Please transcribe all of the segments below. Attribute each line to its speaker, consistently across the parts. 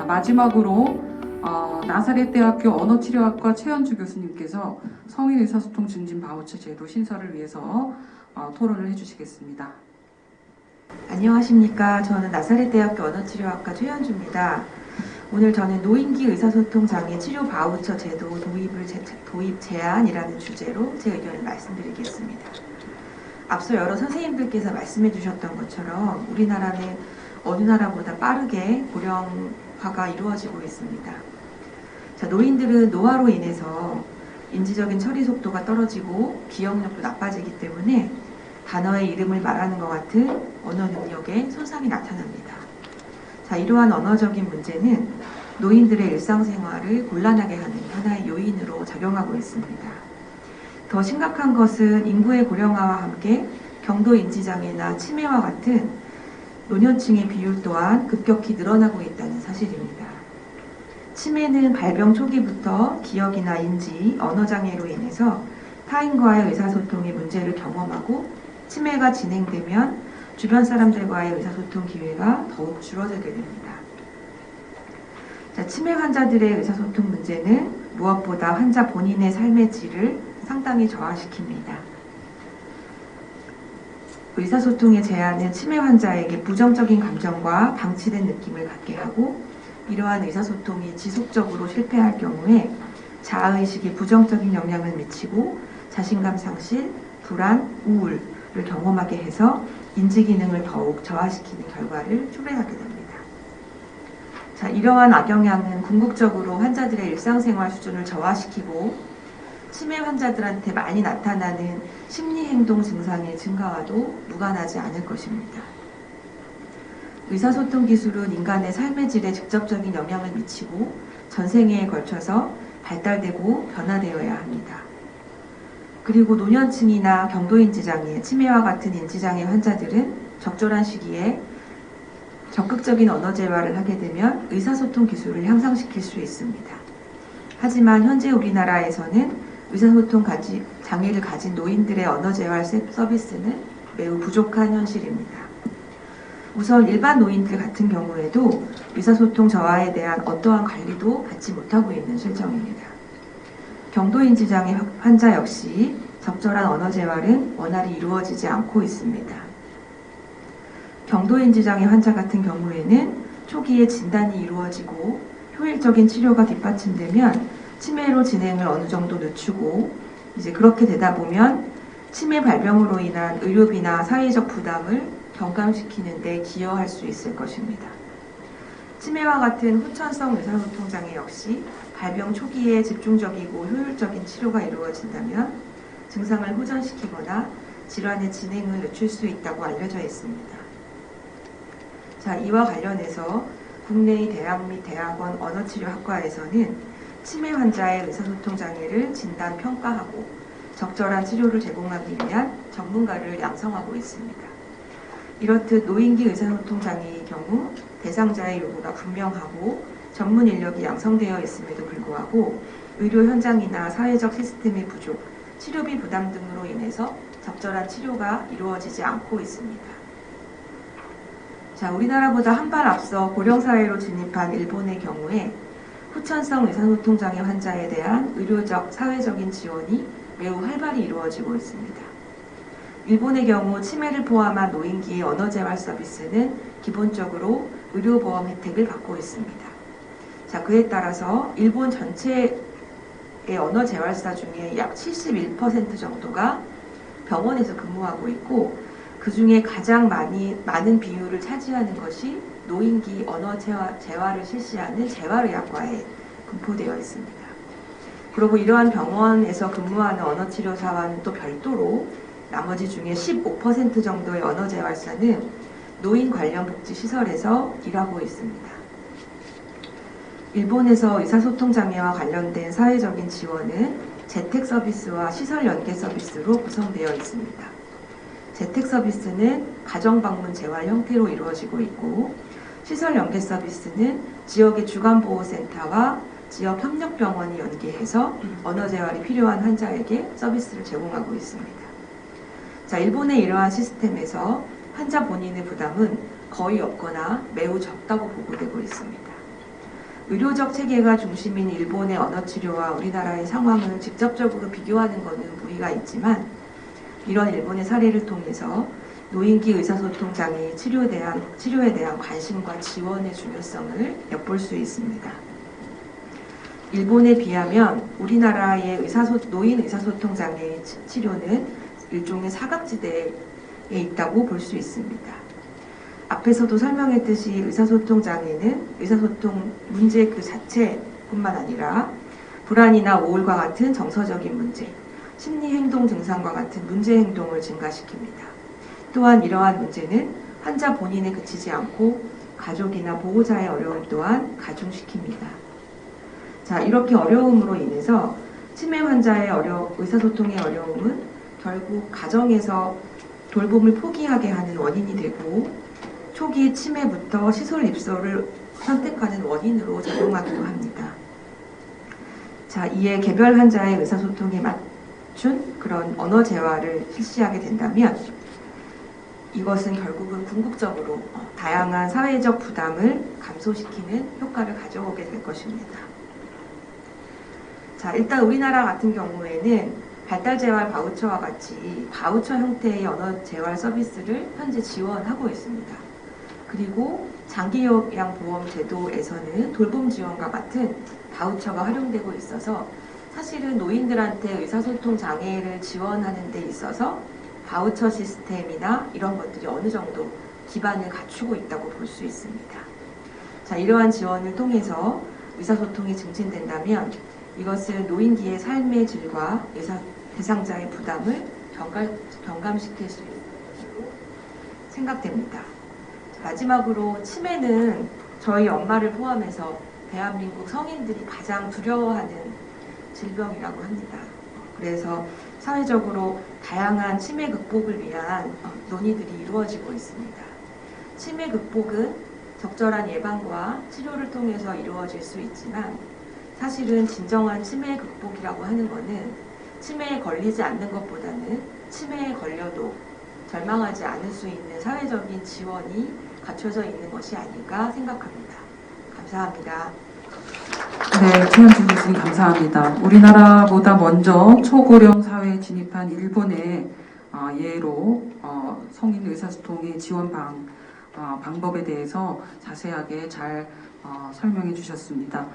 Speaker 1: 자, 마지막으로 나사렛대학교 언어치료학과 최현주 교수님께서 성인 의사소통 증진 바우처 제도 신설을 위해서 토론을 해주시겠습니다.
Speaker 2: 안녕하십니까. 저는 나사렛대학교 언어치료학과 최현주입니다. 오늘 저는 노인기 의사소통 장애 치료 바우처 제도 도입 제안이라는 주제로 제 의견을 말씀드리겠습니다. 앞서 여러 선생님들께서 말씀해 주셨던 것처럼 우리나라는 어느 나라보다 빠르게 고령화가 이루어지고 있습니다. 자, 노인들은 노화로 인해서 인지적인 처리 속도가 떨어지고 기억력도 나빠지기 때문에 단어의 이름을 말하는 것 같은 언어 능력에 손상이 나타납니다. 자, 이러한 언어적인 문제는 노인들의 일상생활을 곤란하게 하는 하나의 요인으로 작용하고 있습니다. 더 심각한 것은 인구의 고령화와 함께 경도 인지장애나 치매와 같은 노년층의 비율 또한 급격히 늘어나고 있다는 사실입니다. 치매는 발병 초기부터 기억이나 인지, 언어장애로 인해서 타인과의 의사소통의 문제를 경험하고 치매가 진행되면 주변 사람들과의 의사소통 기회가 더욱 줄어들게 됩니다. 자, 치매 환자들의 의사소통 문제는 무엇보다 환자 본인의 삶의 질을 상당히 저하시킵니다. 의사소통의 제한은 치매 환자에게 부정적인 감정과 방치된 느낌을 갖게 하고 이러한 의사소통이 지속적으로 실패할 경우에 자아의식에 부정적인 영향을 미치고 자신감 상실, 불안, 우울을 경험하게 해서 인지기능을 더욱 저하시키는 결과를 초래하게 됩니다. 자, 이러한 악영향은 궁극적으로 환자들의 일상생활 수준을 저하시키고 치매 환자들한테 많이 나타나는 심리행동 증상의 증가와도 무관하지 않을 것입니다. 의사소통 기술은 인간의 삶의 질에 직접적인 영향을 미치고 전생애에 걸쳐서 발달되고 변화되어야 합니다. 그리고 노년층이나 경도인지장애, 치매와 같은 인지장애 환자들은 적절한 시기에 적극적인 언어재활을 하게 되면 의사소통 기술을 향상시킬 수 있습니다. 하지만 현재 우리나라에서는 의사소통 장애를 가진 노인들의 언어재활 서비스는 매우 부족한 현실입니다. 우선 일반 노인들 같은 경우에도 의사소통 저하에 대한 어떠한 관리도 받지 못하고 있는 실정입니다. 경도인지장애 환자 역시 적절한 언어재활은 원활히 이루어지지 않고 있습니다. 경도인지장애 환자 같은 경우에는 초기에 진단이 이루어지고 효율적인 치료가 뒷받침되면 치매로 진행을 어느 정도 늦추고 이제 그렇게 되다 보면 치매 발병으로 인한 의료비나 사회적 부담을 경감시키는 데 기여할 수 있을 것입니다. 치매와 같은 후천성 의사소통 장애 역시 발병 초기에 집중적이고 효율적인 치료가 이루어진다면 증상을 호전시키거나 질환의 진행을 늦출 수 있다고 알려져 있습니다. 자, 이와 관련해서 국내의 대학 및 대학원 언어치료학과에서는 치매 환자의 의사소통 장애를 진단, 평가하고 적절한 치료를 제공하기 위한 전문가를 양성하고 있습니다. 이렇듯 노인기 의사소통 장애의 경우 대상자의 요구가 분명하고 전문 인력이 양성되어 있음에도 불구하고 의료 현장이나 사회적 시스템의 부족, 치료비 부담 등으로 인해서 적절한 치료가 이루어지지 않고 있습니다. 자, 우리나라보다 한 발 앞서 고령사회로 진입한 일본의 경우에 후천성 의사소통 장애 환자에 대한 의료적, 사회적인 지원이 매우 활발히 이루어지고 있습니다. 일본의 경우 치매를 포함한 노인기의 언어재활 서비스는 기본적으로 의료보험 혜택을 받고 있습니다. 자, 그에 따라서 일본 전체의 언어재활사 중에 약 71% 정도가 병원에서 근무하고 있고 그 중에 가장 많은 비율을 차지하는 것이 노인기 언어재활을 실시하는 재활의학과에 분포되어 있습니다. 그리고 이러한 병원에서 근무하는 언어치료사와는 또 별도로 나머지 중에 15% 정도의 언어재활사는 노인 관련 복지시설에서 일하고 있습니다. 일본에서 의사소통 장애와 관련된 사회적인 지원은 재택 서비스와 시설 연계 서비스로 구성되어 있습니다. 재택 서비스는 가정방문 재활 형태로 이루어지고 있고 시설 연계 서비스는 지역의 주간보호센터와 지역 협력병원이 연계해서 언어재활이 필요한 환자에게 서비스를 제공하고 있습니다. 자, 일본의 이러한 시스템에서 환자 본인의 부담은 거의 없거나 매우 적다고 보고되고 있습니다. 의료적 체계가 중심인 일본의 언어치료와 우리나라의 상황을 직접적으로 비교하는 것은 무리가 있지만 이런 일본의 사례를 통해서 노인기 의사소통 장애 치료에 대한 관심과 지원의 중요성을 엿볼 수 있습니다. 일본에 비하면 우리나라의 노인 의사소통 장애 치료는 일종의 사각지대에 있다고 볼 수 있습니다. 앞에서도 설명했듯이 의사소통 장애는 의사소통 문제 그 자체뿐만 아니라 불안이나 우울과 같은 정서적인 문제, 심리행동 증상과 같은 문제 행동을 증가시킵니다. 또한 이러한 문제는 환자 본인에 그치지 않고 가족이나 보호자의 어려움 또한 가중시킵니다. 자, 이렇게 어려움으로 인해서 치매 환자의 의사소통의 어려움은 결국 가정에서 돌봄을 포기하게 하는 원인이 되고 초기 치매부터 시설 입소를 선택하는 원인으로 작용하기도 합니다. 자, 이에 개별 환자의 의사소통에 맞춘 그런 언어 재활을 실시하게 된다면 이것은 결국은 궁극적으로 다양한 사회적 부담을 감소시키는 효과를 가져오게 될 것입니다. 자, 일단 우리나라 같은 경우에는 발달재활 바우처와 같이 바우처 형태의 언어 재활 서비스를 현재 지원하고 있습니다. 그리고 장기요양보험 제도에서는 돌봄 지원과 같은 바우처가 활용되고 있어서 사실은 노인들한테 의사소통 장애를 지원하는 데 있어서 바우처 시스템이나 이런 것들이 어느 정도 기반을 갖추고 있다고 볼 수 있습니다. 자, 이러한 지원을 통해서 의사소통이 증진된다면 이것은 노인기의 삶의 질과 대상자의 부담을 경감시킬 수 있다고 생각됩니다. 마지막으로 치매는 저희 엄마를 포함해서 대한민국 성인들이 가장 두려워하는 질병이라고 합니다. 그래서 사회적으로 다양한 치매 극복을 위한 논의들이 이루어지고 있습니다. 치매 극복은 적절한 예방과 치료를 통해서 이루어질 수 있지만 사실은 진정한 치매 극복이라고 하는 것은 치매에 걸리지 않는 것보다는 치매에 걸려도 절망하지 않을 수 있는 사회적인 지원이 갖춰져 있는 것이 아닐까 생각합니다. 감사합니다.
Speaker 1: 네, 최현준 교수님 감사합니다. 우리나라보다 먼저 초고령 사회에 진입한 일본의 예로 성인 의사소통의 지원 방법에 대해서 자세하게 잘 설명해 주셨습니다.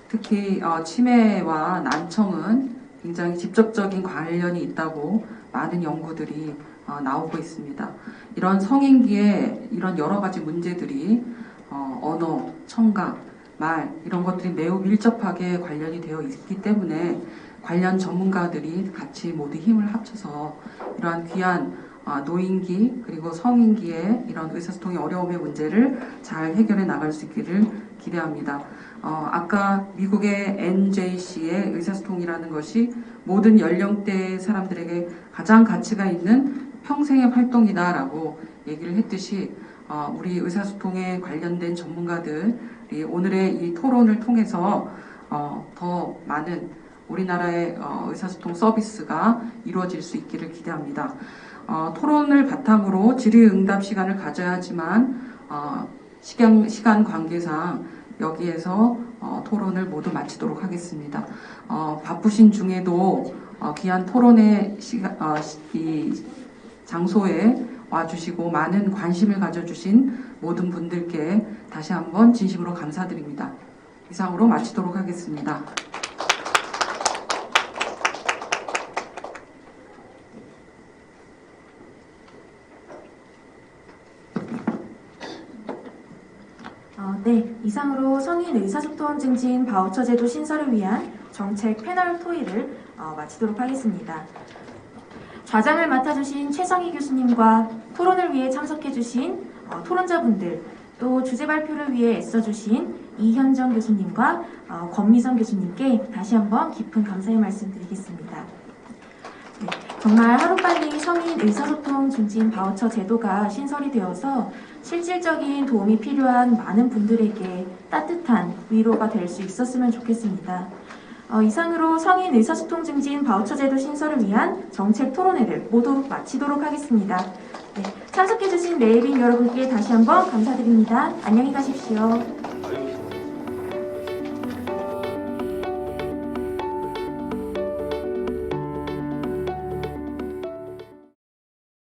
Speaker 1: 특히 치매와 난청은 굉장히 직접적인 관련이 있다고 많은 연구들이 나오고 있습니다. 이런 성인기에 이런 여러 가지 문제들이 언어, 청각, 말 이런 것들이 매우 밀접하게 관련이 되어 있기 때문에 관련 전문가들이 같이 모두 힘을 합쳐서 이러한 귀한 노인기 그리고 성인기의 이런 의사소통의 어려움의 문제를 잘 해결해 나갈 수 있기를 기대합니다. 아까 미국의 NJC의 의사소통이라는 것이 모든 연령대 사람들에게 가장 가치가 있는 평생의 활동이다라고 얘기를 했듯이 우리 의사소통에 관련된 전문가들이 오늘의 이 토론을 통해서 더 많은 우리나라의 의사소통 서비스가 이루어질 수 있기를 기대합니다. 토론을 바탕으로 질의응답 시간을 가져야 하지만 시간 관계상 여기에서 토론을 모두 마치도록 하겠습니다. 바쁘신 중에도 귀한 토론의 이 장소에 와주시고 많은 관심을 가져주신 모든 분들께 다시 한번 진심으로 감사드립니다. 이상으로 마치도록 하겠습니다.
Speaker 3: 네, 이상으로 성인 의사소통 증진 바우처 제도 신설을 위한 정책 패널 토의를 마치도록 하겠습니다. 좌장을 맡아주신 최성희 교수님과 토론을 위해 참석해주신 토론자분들, 또 주제 발표를 위해 애써주신 이현정 교수님과 권미성 교수님께 다시 한번 깊은 감사의 말씀 드리겠습니다. 네, 정말 하루빨리 성인 의사소통 증진 바우처 제도가 신설이 되어서 실질적인 도움이 필요한 많은 분들에게 따뜻한 위로가 될 수 있었으면 좋겠습니다. 이상으로 성인 의사소통 증진 바우처 제도 신설을 위한 정책 토론회를 모두 마치도록 하겠습니다. 네, 참석해주신 내빈 여러분께 다시 한번 감사드립니다. 안녕히 가십시오.